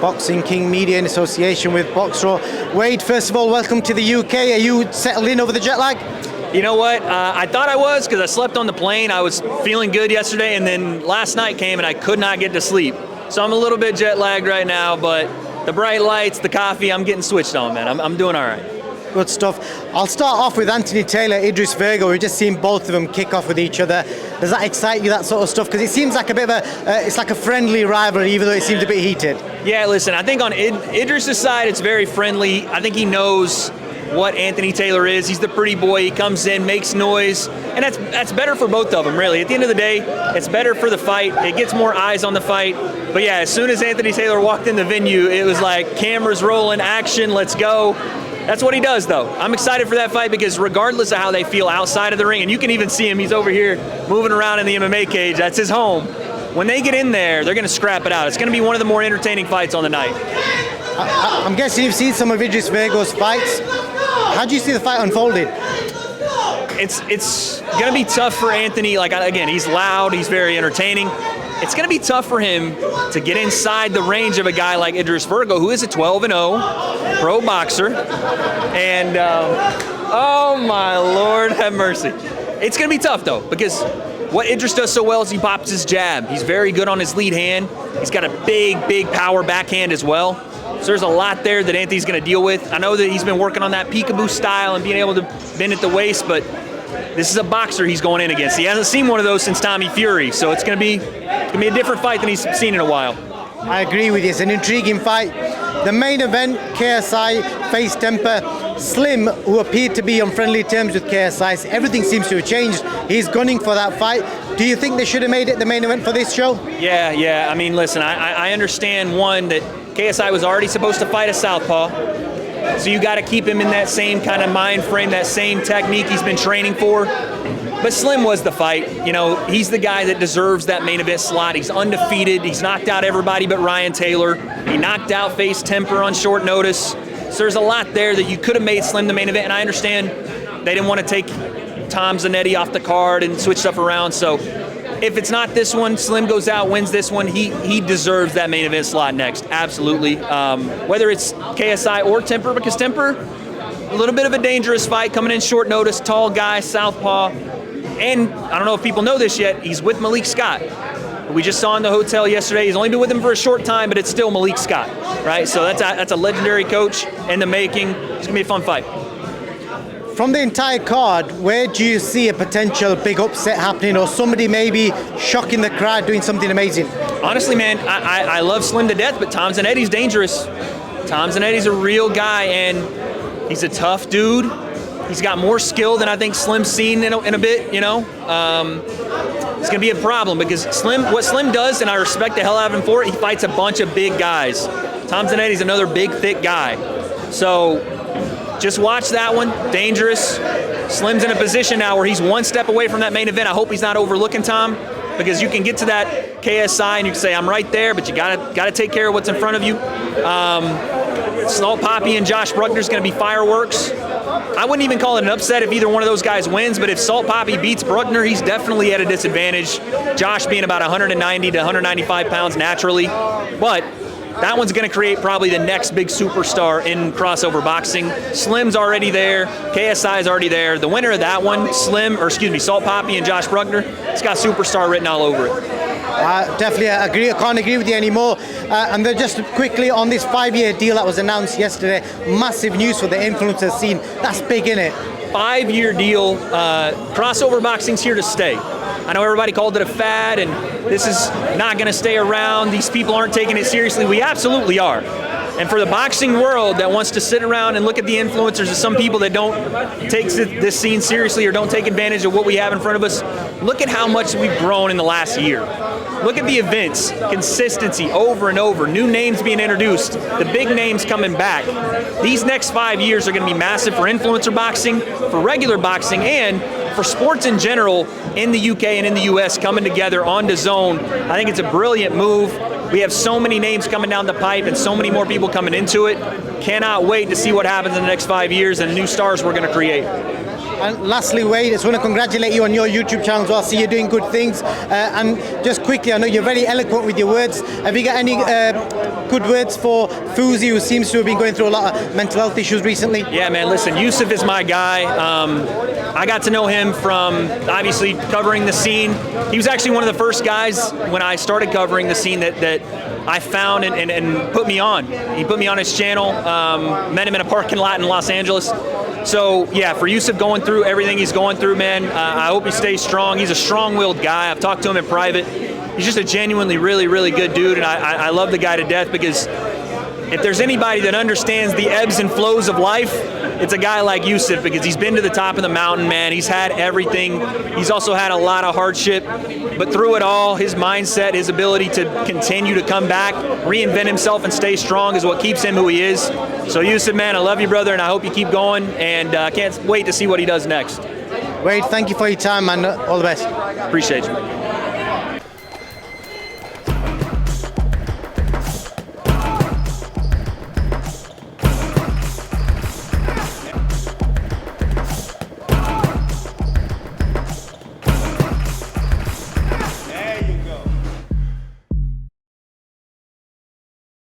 Boxing King Media in association with Boxro. Wade, first of all, welcome to the UK. Are you settled in over the jet lag? You know what? I thought I was because I slept on the plane. I was feeling good yesterday, and then last night came and I could not get to sleep. So I'm a little bit jet lagged right now, but the bright lights, the coffee, I'm getting switched on, man. I'm doing all right. Good stuff. I'll start off with Anthony Taylor, Idris Virgo. We've just seen both of them kick off with each other. Does that excite you, that sort of stuff? Because it seems like a bit of it's like a friendly rivalry, even though it seems a bit heated. Yeah, listen, I think on Idris' side, it's very friendly. I think he knows what Anthony Taylor is. He's the pretty boy. He comes in, makes noise, and that's better for both of them, really. At the end of the day, it's better for the fight. It gets more eyes on the fight. But yeah, as soon as Anthony Taylor walked in the venue, it was like cameras rolling, action, let's go. That's what he does, though. I'm excited for that fight because regardless of how they feel outside of the ring, and you can even see him, he's over here moving around in the MMA cage. That's his home. When they get in there, they're going to scrap it out. It's going to be one of the more entertaining fights on the night. I'm guessing you've seen some of Idris Virgo's fights. How do you see the fight unfolding? It's going to be tough for Anthony. Like, again, he's loud, he's very entertaining. It's going to be tough for him to get inside the range of a guy like Idris Virgo, who is a 12-0 pro boxer. And, oh my Lord, have mercy. It's going to be tough, though, because what Idris does so well is he pops his jab. He's very good on his lead hand. He's got a big power backhand as well. So there's a lot there that Anthony's going to deal with. I know that he's been working on that peekaboo style and being able to bend at the waist, but this is a boxer he's going in against. He hasn't seen one of those since Tommy Fury, so it's going to be a different fight than he's seen in a while. I agree with you. It's an intriguing fight. The main event, KSI faced Temper. Slim, who appeared to be on friendly terms with KSI, everything seems to have changed. He's gunning for that fight. Do you think they should have made it the main event for this show? Yeah. I mean, listen, I understand, one, that KSI was already supposed to fight a southpaw, so you got to keep him in that same kind of mind frame, that same technique he's been training for. But Slim was the fight. You know, he's the guy that deserves that main event slot. He's undefeated. He's knocked out everybody but Ryan Taylor. He knocked out Face Temper on short notice. So there's a lot there that you could have made Slim the main event, and I understand they didn't want to take Tom Zanetti off the card and switch stuff around. So if it's not this one, Slim goes out, wins this one, he deserves that main event slot next, absolutely. Whether it's KSI or Temper, because Temper, a little bit of a dangerous fight, coming in short notice, tall guy, southpaw. And I don't know if people know this yet, he's with Malik Scott. We just saw in the hotel yesterday. He's only been with him for a short time, but it's still Malik Scott, right? So that's a legendary coach in the making. It's gonna be a fun fight. From the entire card, where do you see a potential big upset happening, or somebody maybe shocking the crowd, doing something amazing? Honestly, man, I love Slim to death, but Tom Zanetti's dangerous. Tom Zanetti's a real guy, and he's a tough dude. He's got more skill than I think Slim's seen in a bit, you know. It's going to be a problem because what Slim does, and I respect the hell out of him for it, he fights a bunch of big guys. Tom Zanetti's another big, thick guy. So just watch that one. Dangerous. Slim's in a position now where he's one step away from that main event. I hope he's not overlooking Tom, because you can get to that KSI and you can say, I'm right there, but you gotta take care of what's in front of you. Salt Poppy and Josh Bruckner's going to be fireworks. I wouldn't even call it an upset if either one of those guys wins, but if Salt Poppy beats Bruckner, he's definitely at a disadvantage. Josh being about 190 to 195 pounds naturally, but that one's going to create probably the next big superstar in crossover boxing. Slim's already there. KSI's already there. The winner of that one, Salt Poppy and Josh Bruckner, it's got superstar written all over it. Definitely agree. I can't agree with you anymore. And then just quickly on this 5-year deal that was announced yesterday, massive news for the influencer scene. That's big, isn't it? 5-year deal. Crossover boxing's here to stay. I know everybody called it a fad, and this is not going to stay around. These people aren't taking it seriously. We absolutely are. And for the boxing world that wants to sit around and look at the influencers as some people that don't take this scene seriously or don't take advantage of what we have in front of us, look at how much we've grown in the last year. Look at the events, consistency over and over, new names being introduced, the big names coming back. These next 5 years are going to be massive for influencer boxing, for regular boxing, and for sports in general in the UK and in the US coming together on DAZN. I think it's a brilliant move. We have so many names coming down the pipe and so many more people coming into it. Cannot wait to see what happens in the next 5 years and the new stars we're going to create. And lastly, Wade, I just want to congratulate you on your YouTube channel as well. I see you're doing good things. And just quickly, I know you're very eloquent with your words. Have you got any good words for Fuzi, who seems to have been going through a lot of mental health issues recently? Yeah, man, listen, Yusuf is my guy. I got to know him from obviously covering the scene. He was actually one of the first guys when I started covering the scene that I found and put me on. He put me on his channel, met him in a parking lot in Los Angeles. So yeah, for Yusuf going through everything he's going through, man, I hope he stays strong. He's a strong-willed guy. I've talked to him in private. He's just a genuinely really, really good dude, and I love the guy to death, because if there's anybody that understands the ebbs and flows of life, it's a guy like Yusuf, because he's been to the top of the mountain, man. He's had everything. He's also had a lot of hardship, but through it all, his mindset, his ability to continue to come back, reinvent himself and stay strong is what keeps him who he is. So Yusuf, man, I love you, brother, and I hope you keep going, and I can't wait to see what he does next. Wade, thank you for your time, man. All the best. Appreciate you.